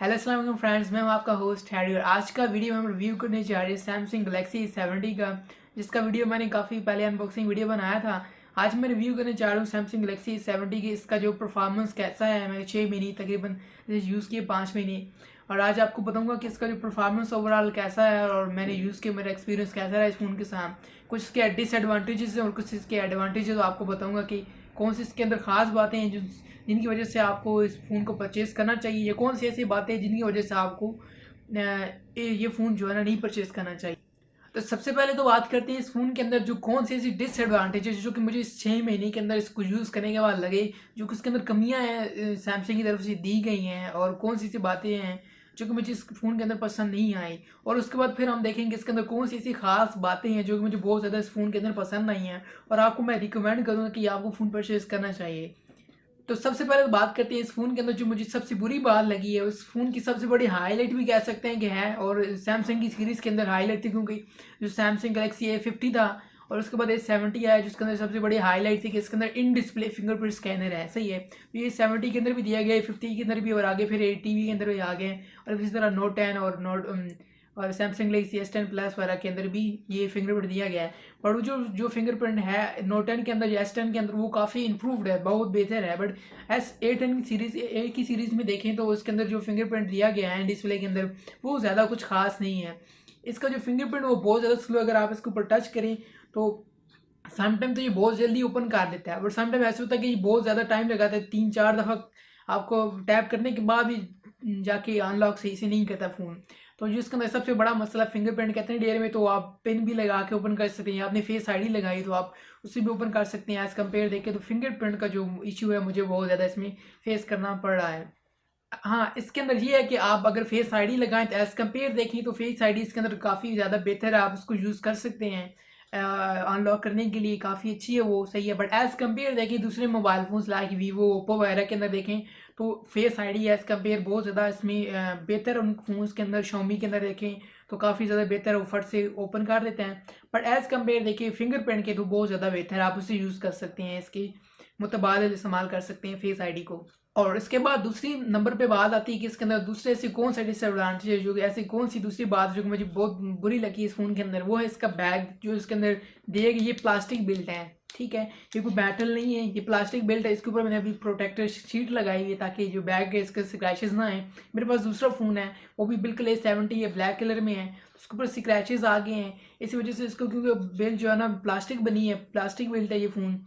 Hello अस्सलाम वालेकुम friends, मैं हूं आपका होस्ट हैरी और आज का वीडियो हम रिव्यू करने जा रहे हैं सैमसंग गैलेक्सी 70 का, जिसका वीडियो मैंने काफ़ी पहले अनबॉक्सिंग वीडियो बनाया था। आज मैं रिव्यू करने जा रहा हूं सैमसंग गैलेक्सी 70 की। इसका जो परफॉर्मेंस कैसा है, मैंने 6 महीने तकरीबन यूज़ किए, 5 महीने, और आज आपको बताऊंगा कि इसका जो परफॉर्मेंस ओवरऑल कैसा है और मैंने यूज़ किया, मेरा एक्सपीरियंस कैसा रहा इस फ़ोन के साथ। कुछ इसके डिसएडवांटेजेस हैं और कुछ इसके एडवांटेजेस आपको बताऊँगा कि कौन सी इसके अंदर ख़ास बातें हैं जिनकी वजह से आपको इस फ़ोन को परचेज़ करना चाहिए, या कौन सी ऐसी बातें हैं जिनकी वजह से आपको ये फ़ोन जो है ना नहीं परचेज़ करना चाहिए। तो सबसे पहले तो बात करते हैं इस फ़ोन के अंदर जो कौन सी ऐसी डिसएडवांटेजेस जो कि मुझे इस 6 महीने के अंदर इसको यूज़ करने के बाद लगे, जो कि इसके अंदर कमियां हैं सैमसंग की तरफ से दी गई हैं, और कौन सी ऐसी बातें हैं जो कि मुझे इस फ़ोन के अंदर पसंद नहीं आई। और उसके बाद फिर हम देखेंगे इसके अंदर कौन सी ऐसी खास बातें हैं जो कि मुझे बहुत ज़्यादा इस फ़ोन के अंदर पसंद नहीं है, और आपको मैं रिकमेंड करूँगा कि आपको फ़ोन परचेज़ करना चाहिए। तो सबसे पहले तो बात करते हैं इस फ़ोन के अंदर जो मुझे सबसे बुरी बात लगी है, उस फ़ोन की सबसे बड़ी हाईलाइट भी कह सकते हैं कि है, और सैमसंग की सीरीज़ के अंदर हाईलाइट थी, क्योंकि जो सैमसंग गैलेक्सी A50 था और उसके बाद A70 आया, जिसके अंदर सबसे बड़ी हाईलाइट थी कि इसके अंदर इन डिस्प्ले फिंगरप्रिंट स्कैनर है। सही है, तो ये 70 के अंदर भी दिया गया है, 50 के अंदर भी, और आगे फिर 80 के अंदर भी आ गए, और इसी तरह नोट 10 और सैमसंग गैलेक्सी S10 प्लस वगैरह के अंदर भी ये फिंगरप्रिंट दिया गया है। पर वो जो जो फिंगरप्रिंट है नोट 10 के अंदर या S10 के अंदर, वो काफ़ी इंप्रूव्ड है, बहुत बेहतर है। बट S8 की सीरीज़, ए की सीरीज़ में देखें तो उसके अंदर जो फिंगरप्रिंट दिया गया है डिस्प्ले के अंदर, वो ज़्यादा कुछ खास नहीं है। इसका जो फिंगरप्रिंट वो बहुत ज़्यादा स्लो, अगर आप इसके ऊपर टच करें तो समटाइम तो ये बहुत जल्दी ओपन कर देता है, बट समटाइम ऐसा होता है कि ये बहुत ज़्यादा टाइम लगाता है, 3-4 दफ़ा आपको टैप करने के बाद भी जाके अनलॉक सही से नहीं करता फ़ोन। तो जो इसके अंदर सबसे बड़ा मसला फिंगरप्रिंट कहते हैं डेयर में, तो आप पिन भी लगा के ओपन कर सकते हैं, आपने फेस आईडी लगाई तो आप उससे भी ओपन कर सकते हैं। एज़ कम्पेयर देखें तो फिंगरप्रिंट का जो इशू है मुझे बहुत ज़्यादा इसमें फेस करना पड़ रहा है। हाँ, इसके अंदर ये है कि आप अगर फेस आईडी लगाएं तो एज़ कम्पेयर देखें तो फेस आईडी इसके अंदर काफ़ी ज़्यादा बेहतर है, आप उसको यूज़ कर सकते हैं अनलॉक करने के लिए, काफ़ी अच्छी है वो, सही है। बट एज़ कम्पेयर देखें दूसरे mobile phones like Vivo, Oppo वगैरह के अंदर देखें तो फेस आईडी एज़ कम्पेयर बहुत ज़्यादा इसमें बेहतर, उन फ़ोन्स के अंदर शॉमी के अंदर देखें तो काफ़ी ज़्यादा बेहतर, वो फट से ओपन कर देते हैं। बट एज़ कम्पेयर देखिए फिंगरप्रिंट के तो बहुत ज़्यादा बेहतर है, आप उसे यूज़ कर सकते हैं, इसकी मुतबादिल इस्तेमाल कर सकते हैं फेस आईडी को। और इसके बाद दूसरी नंबर पे बात आती है कि इसके अंदर दूसरे ऐसी कौन सा डिसएडवांटेज है, जो कि ऐसी कौन सी दूसरी बात जो कि मुझे बहुत बुरी लगी इस फ़ोन के अंदर, वो है इसका बैग। जो इसके अंदर दिए गए ये प्लास्टिक बिल्ट है, ठीक है, ये कोई मेटल नहीं है, ये प्लास्टिक बिल्ट है। इसके ऊपर मैंने अभी प्रोटेक्टर शीट लगाई हुई है ताकि जो बैग है इसके स्क्रैचेस ना आए। मेरे पास दूसरा फ़ोन है, वो भी बिल्कुल A70 है, ब्लैक कलर में है, उसके ऊपर स्क्रैचेस आ गए हैं इसी वजह से इसको, क्योंकि बिल्ट जो है ना प्लास्टिक बनी है, प्लास्टिक बिल्ट है ये फ़ोन,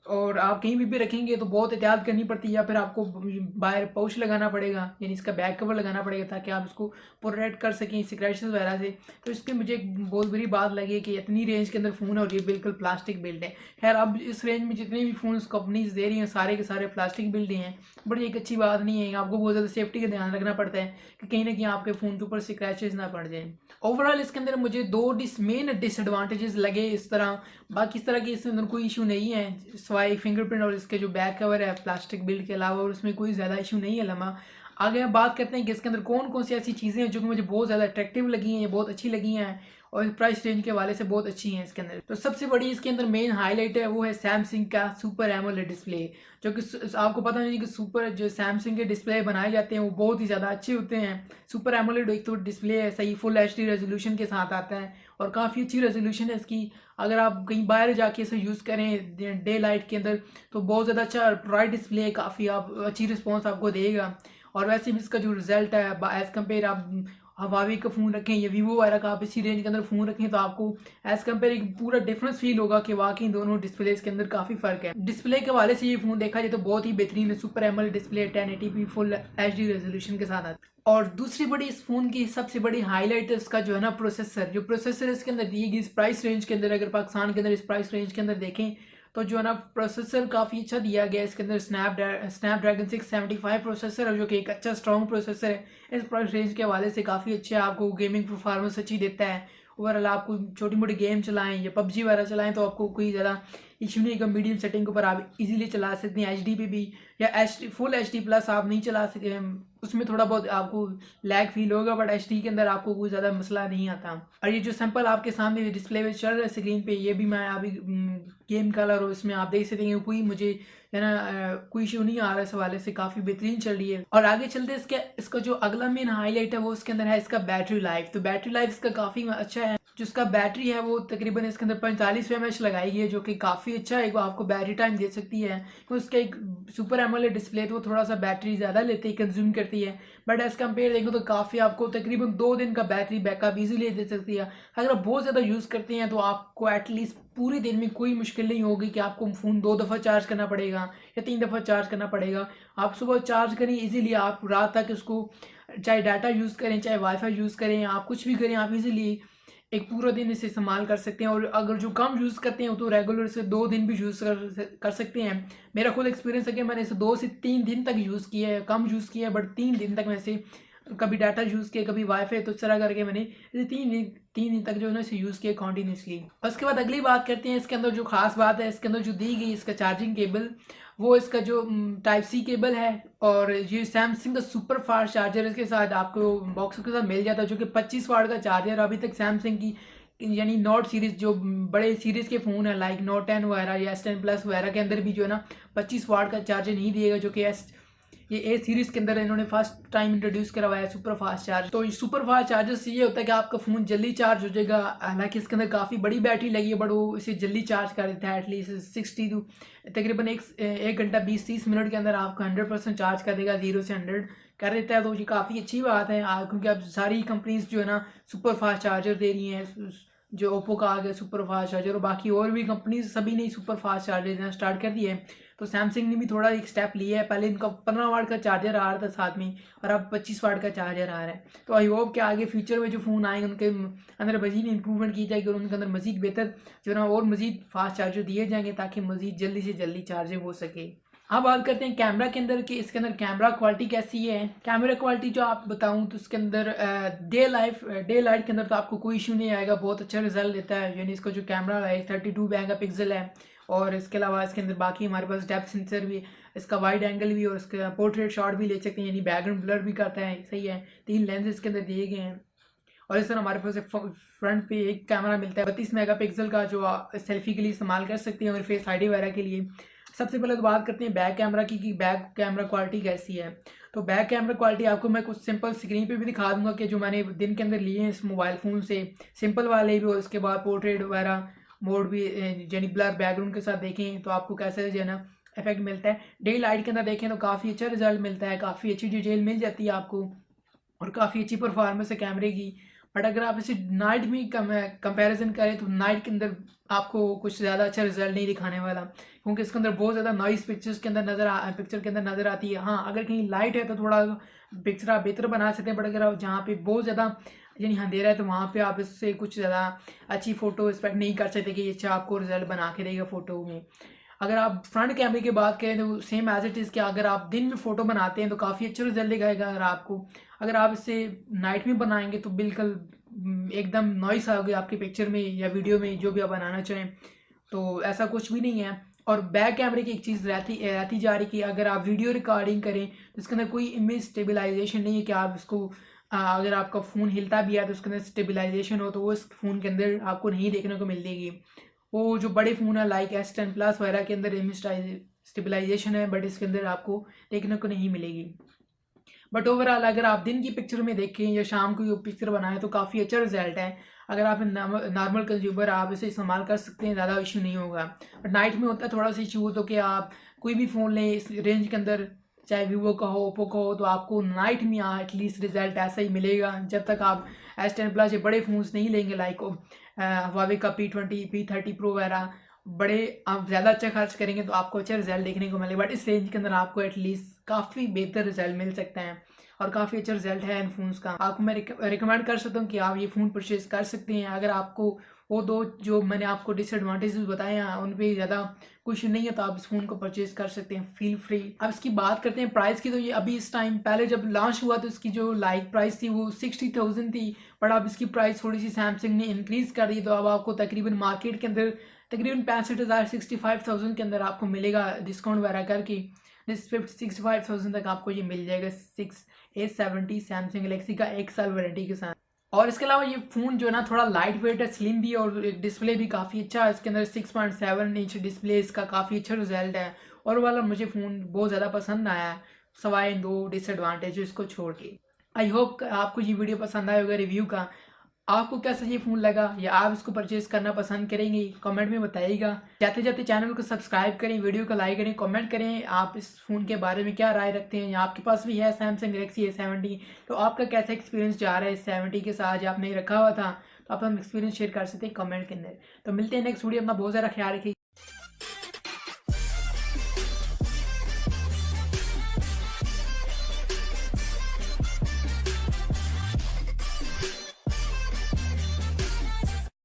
और आप कहीं भी रखेंगे तो बहुत एहतियात करनी पड़ती है, या फिर आपको बाहर पाउच लगाना पड़ेगा, यानी इसका बैक कवर लगाना पड़ेगा ताकि आप इसको प्रोटेक्ट कर सकें स्क्रैचेस वगैरह से। तो इसकी मुझे एक बहुत बुरी बात लगी कि इतनी रेंज के अंदर फ़ोन है और ये बिल्कुल प्लास्टिक बिल्ड है। खैर, अब इस रेंज में जितने भी फ़ोन कंपनीज दे रही हैं सारे के सारे प्लास्टिक बिल्ड हैं, बट ये एक अच्छी बात नहीं है। आपको बहुत ज़्यादा सेफ्टी का ध्यान रखना पड़ता है कि कहीं ना कहीं आपके फ़ोन के ऊपर स्क्रैचेस ना पड़ जाए। ओवरऑल इसके अंदर मुझे दो मेन डिसएडवांटेजेस लगे इस तरह, बाकी इस तरह की इसके अंदर कोई इशू नहीं है सवाई फिंगरप्रिंट और इसके जो बैक कवर है प्लास्टिक बिल्ड के अलावा, और उसमें कोई ज़्यादा इशू नहीं है लम्हा। आगे हम बात करते हैं कि इसके अंदर कौन कौन सी ऐसी चीज़ें हैं जो कि मुझे बहुत ज़्यादा अट्रैक्टिव लगी हैं, बहुत अच्छी लगी हैं, और प्राइस रेंज के हवाले से बहुत अच्छी हैं इसके अंदर। तो सबसे बड़ी इसके अंदर मेन हाईलाइट है वो है सैमसंग का सुपर एमोलेड डिस्प्ले, जो कि आपको पता नहीं कि सुपर जो सैमसंग के डिस्प्ले बनाए जाते हैं वो बहुत ही ज़्यादा अच्छे होते हैं। सुपर एमोलेड एक तो डिस्प्ले है, सही फुल HD रेजोल्यूशन के साथ आता है, और काफ़ी अच्छी रेजोल्यूशन है इसकी। अगर आप कहीं बाहर जाके इसे यूज़ करें डे लाइट के अंदर तो बहुत ज़्यादा अच्छा ब्राइट डिस्प्ले है, काफ़ी आप अच्छी रिस्पॉन्स आपको देगा। और वैसे भी इसका जो रिजल्ट है एज़ कम्पेयर आप हवावी का फ़ोन रखें या वीवो वगैरह का आप इसी रेंज के अंदर फ़ोन रखें तो आपको एज़ कम्पेयर एक पूरा डिफरेंस फील होगा कि वाकई दोनों डिस्प्लेस के अंदर काफ़ी फ़र्क है। डिस्प्ले के हवाले से ये फ़ोन देखा जाए तो बहुत ही बेहतरीन है, super AMOLED display 1080p full HD resolution के साथ आता है। और दूसरी बड़ी इस फ़ोन की सबसे बड़ी हाईलाइट है इसका जो है ना प्रोसेसर। जो प्रोसेसर इसके अंदर दी गई इस प्राइस रेंज के अंदर, अगर पाकिस्तान के अंदर इस प्राइस रेंज के अंदर देखें तो जो है ना प्रोसेसर काफ़ी अच्छा दिया गया है इसके अंदर। स्नैपड्रैगन 675 प्रोसेसर है, जो कि एक अच्छा स्ट्रॉन्ग प्रोसेसर है। इस प्राइस रेंज के हवाले से काफ़ी अच्छा है, आपको गेमिंग परफॉर्मेंस अच्छी देता है। ओवरऑल आपको छोटी मोटी गेम चलाएं या PUBG वगैरह चलाएं तो आपको कोई ज़्यादा इशू नहीं है। मीडियम सेटिंग के ऊपर आप इजीली चला सकते हैं, HD पे भी, या फुल HD प्लस आप नहीं चला सकते, उसमें थोड़ा बहुत आपको लैग फील होगा, बट HD के अंदर आपको कोई ज़्यादा मसला नहीं आता। और ये जो सैंपल आपके सामने डिस्प्ले में चल रहा है स्क्रीन पे, ये भी मैं अभी गेम कलर हो, इसमें आप देख सकते हैं कोई मुझे है ना कोई इशू नहीं आ रहा है, इस हवाले से काफ़ी बेहतरीन चल रही है। और आगे चलते हैं, इसका जो अगला मेन हाईलाइट है वो इसके अंदर है इसका बैटरी लाइफ। तो बैटरी लाइफ इसका काफ़ी अच्छा है। जो इसका बैटरी है वो तकरीबन इसके अंदर 45 mAh लगाई गई है, जो कि काफ़ी अच्छा है, वो आपको बैटरी टाइम दे सकती है। क्योंकि उसका एक सुपर एमोलेड डिस्प्ले, तो वो थोड़ा सा बैटरी ज़्यादा लेती है, कंज्यूम करती है, बट एज कम्पेयर देखें तो काफ़ी आपको तकरीबन 2 दिन का बैटरी बैकअप ईजिली दे सकती है। अगर आप बहुत ज़्यादा यूज़ करते हैं तो आपको एटलीस्ट पूरे दिन में कोई मुश्किल नहीं होगी कि आपको फ़ोन 2 दफ़ा चार्ज करना पड़ेगा या 3 दफ़ा चार्ज करना पड़ेगा। आप सुबह चार्ज करें इजीली, आप रात तक इसको चाहे डाटा यूज़ करें, चाहे वाईफाई यूज़ करें, आप कुछ भी करें, आप इजीली एक पूरा दिन इसे इस्तेमाल कर सकते हैं। और अगर जो कम यूज़ करते हैं तो रेगुलर से 2 दिन भी यूज़ कर सकते हैं। मेरा खुद एक्सपीरियंस है कि मैंने इसे 2 से 3 दिन तक यूज़ किया है, कम यूज़ किया है, बट 3 दिन तक मैं इसे कभी डाटा यूज़ किया, कभी वाईफाई, तो इस तरह करके मैंने इसे 3 दिन तक जो है ना इसे यूज़ किया कॉन्टीन्यूसली। उसके बाद अगली बात करते हैं, इसके अंदर जो खास बात है, इसके अंदर जो दी गई इसका चार्जिंग केबल, वो इसका जो टाइप सी केबल है, और ये सैमसंग का सुपर फास्ट चार्जर इसके साथ आपको बॉक्स के साथ मिल जाता है, जो कि 25 वाट का चार्जर। अभी तक सैमसंग की यानी नोट सीरीज़, जो बड़े सीरीज़ के फ़ोन है लाइक नोट 10 वगैरह या S10 प्लस वगैरह के अंदर भी जो है ना 25 वाट का चार्जर नहीं दिएगा, जो कि ये ए सीरीज़ के अंदर इन्होंने फर्स्ट टाइम इंट्रोड्यूस करवाया है सुपर फास्ट चार्ज। तो सुपर फास्ट चार्जर से ये होता है कि आपका फ़ोन जल्दी चार्ज हो जाएगा। हालांकि इसके अंदर काफ़ी बड़ी बैटरी लगी है, बट वो इसे जल्दी चार्ज कर देता है, एटलीस्ट 60 टू तकरीबन 1 घंटा 20-30 मिनट के अंदर आपको 100% चार्ज कर देगा, 0 से 100 कर देता है। तो ये काफ़ी अच्छी बात है, क्योंकि अब सारी कंपनीज जो है ना सुपर फास्ट चार्जर दे रही हैं। जो ओप्पो का आ गया सुपर फास्ट चार्जर, और बाकी और भी कंपनीज सभी ने सुपर फास्ट चार्जर देना स्टार्ट कर दिया है। तो सैमसंग ने भी थोड़ा एक स्टेप लिया है। पहले इनका 15 वाट का चार्जर आ रहा था साथ में, और अब 25 वाट का चार्जर आ रहा है। तो आई होप कि आगे फ्यूचर में जो फ़ोन आएंगे उनके अंदर मजीद इंप्रूवमेंट की जाएगी, और उनके अंदर मजीद बेहतर जो है ना और मजीद फास्ट चार्जर दिए जाएंगे, ताकि मजीद जल्दी से जल्दी चार्जिंग हो सके। अब बात करते हैं कैमरा के अंदर कि इसके अंदर कैमरा क्वालिटी कैसी है। कैमरा क्वालिटी जो आप बताऊं तो इसके अंदर डे लाइट के अंदर तो आपको कोई इशू नहीं आएगा, बहुत अच्छा रिजल्ट देता है। यानी इसका जो कैमरा है 32 मेगापिक्सल है, और इसके अलावा इसके अंदर बाकी हमारे पास डेप्थ सेंसर भी, इसका वाइड एंगल भी, और इसका पोर्ट्रेट शॉट भी ले सकते हैं, यानी बैकग्राउंड ब्लर भी करता है, सही है। 3 लेंस इसके अंदर दिए गए हैं। और इस तरह हमारे पास फ्रंट पे एक कैमरा मिलता है 32 मेगापिक्सल का, जो आप सेल्फी के लिए इस्तेमाल कर सकते हैं और फेस आईडी वगैरह के लिए। सबसे पहले तो बात करते हैं बैक कैमरा की कि बैक कैमरा क्वालिटी कैसी है। तो बैक कैमरा क्वालिटी आपको मैं कुछ सिंपल स्क्रीन पे भी दिखा दूंगा कि जो मैंने दिन के अंदर लिए हैं इस मोबाइल फ़ोन से, सिंपल वाले भी, और उसके बाद पोर्ट्रेट वगैरह मोड भी, यानी ब्लर बैकग्राउंड के साथ देखें तो आपको कैसे जो है ना इफेक्ट मिलता है। डे लाइट के अंदर देखें तो काफ़ी अच्छा रिजल्ट मिलता है, काफ़ी अच्छी डिटेल मिल जाती है आपको, और काफ़ी अच्छी परफॉर्मेंस है कैमरे की। बट अगर आप इसे नाइट में कंपैरिजन करें तो नाइट के अंदर आपको कुछ ज़्यादा अच्छा रिजल्ट नहीं दिखाने वाला, क्योंकि इसके अंदर बहुत ज़्यादा नॉइस पिक्चर के अंदर नज़र आती है। हाँ, अगर कहीं लाइट है तो थोड़ा पिक्चर आप बेहतर बना सकते हैं, बट अगर आप जहाँ पे बहुत ज़्यादा यानी अंधेरा है तो वहाँ पे आप इससे कुछ ज़्यादा अच्छी फ़ोटो एक्सपेक्ट नहीं कर सकते कि अच्छा आपको रिजल्ट बना के देगा फ़ोटो में। अगर आप फ्रंट कैमरे की बात करें तो सेम एज इट इज़ कि अगर आप दिन में फ़ोटो बनाते हैं तो काफ़ी अच्छा रिजल्ट दिखाएगा। अगर आप इसे नाइट में बनाएंगे तो बिल्कुल एकदम नॉइस आ गया आपकी पिक्चर में या वीडियो में, जो भी आप बनाना चाहें, तो ऐसा कुछ भी नहीं है। और बैक कैमरे की एक चीज़ रहती जा रही कि अगर आप वीडियो रिकॉर्डिंग करें तो इसके अंदर कोई इमेज स्टेबलाइजेशन नहीं है कि आप इसको अगर आपका फ़ोन हिलता भी है तो उसके अंदर स्टेबलाइजेशन हो, तो वो इस फ़ोन के अंदर आपको नहीं देखने को मिलेगी। वो जो बड़े फ़ोन है लाइक S10 प्लस वगैरह के अंदर इमेज स्टेबलाइजेशन है, बट इसके अंदर आपको देखने को नहीं मिलेगी। बट ओवरऑल अगर आप दिन की पिक्चर में देखें या शाम को पिक्चर बनाएं तो काफ़ी अच्छा रिजल्ट है। अगर आप नॉर्मल कंज्यूमर आप इसे इस्तेमाल कर सकते हैं, ज़्यादा इशू नहीं होगा। बट नाइट में होता है थोड़ा सा इशू, तो कि आप कोई भी फ़ोन लें इस रेंज के अंदर, चाहे वीवो का हो, ओप्पो का हो, तो आपको नाइट में एटलीस्ट रिजल्ट ऐसा ही मिलेगा। जब तक आप S10 प्लस ये बड़े फ़ोन्स नहीं लेंगे लाइक Huawei का P20 P30 Pro वगैरह, बड़े आप ज़्यादा अच्छा खर्च करेंगे तो आपको अच्छा रिजल्ट देखने को मिलेगा। बट इस रेंज के अंदर आपको एटलीस्ट काफ़ी बेहतर रिजल्ट मिल सकते हैं, और काफ़ी अच्छा रिजल्ट है इन फ़ोन्स का। आपको मैं रिकमेंड कर सकता हूँ कि आप ये फ़ोन परचेज़ कर सकते हैं। अगर आपको वो दो जो मैंने आपको डिसएडवांटेजेस बताए हैं उन पर ज़्यादा कुछ नहीं है तो आप इस फ़ोन को परचेज़ कर सकते हैं, फील फ्री। अब इसकी बात करते हैं प्राइस की, तो ये अभी इस टाइम पहले जब लॉन्च हुआ तो इसकी जो लाइक प्राइस थी वो 60,000 थी, बट अब इसकी प्राइस थोड़ी सी सैमसंग ने इंक्रीज़ कर दी, तो अब आपको तकरीबन मार्केट के अंदर तकरीबन 65,000 65,000 के अंदर आपको मिलेगा डिस्काउंट वगैरह करके। 65,000 तक आपको ये मिल जाएगा 6A70 सैमसंग गलेक्सी का 1 साल वारंटी के साथ। और इसके अलावा ये फ़ोन जो है ना थोड़ा लाइट वेट है, स्लिम भी है और डिस्प्ले भी काफ़ी अच्छा है। इसके अंदर 6.7 इंच डिस्प्ले, इसका काफ़ी अच्छा रिजल्ट है। और वाला मुझे फ़ोन बहुत ज़्यादा पसंद आया है, सवाए इन 2 डिसएडवांटेज इसको छोड़ के। आई होप आपको ये वीडियो पसंद आया होगा रिव्यू का। आपको कैसा ये फ़ोन लगा या आप इसको परचेज़ करना पसंद करेंगे, कमेंट में बताइएगा। जाते जाते चैनल को सब्सक्राइब करें, वीडियो को लाइक करें, कमेंट करें आप इस फ़ोन के बारे में क्या राय रखते हैं, या आपके पास भी है सैमसंग गलेक्सी A70 तो आपका कैसा एक्सपीरियंस जा रहा है इस 70 के साथ, जो आपने रखा हुआ था तो आप हम एक्सपीरियंस शेयर कर सकते हैं कमेंट के अंदर। तो मिलते हैं नेक्स्ट वीडियो, अपना बहुत ज़्यादा ख्याल रखिए।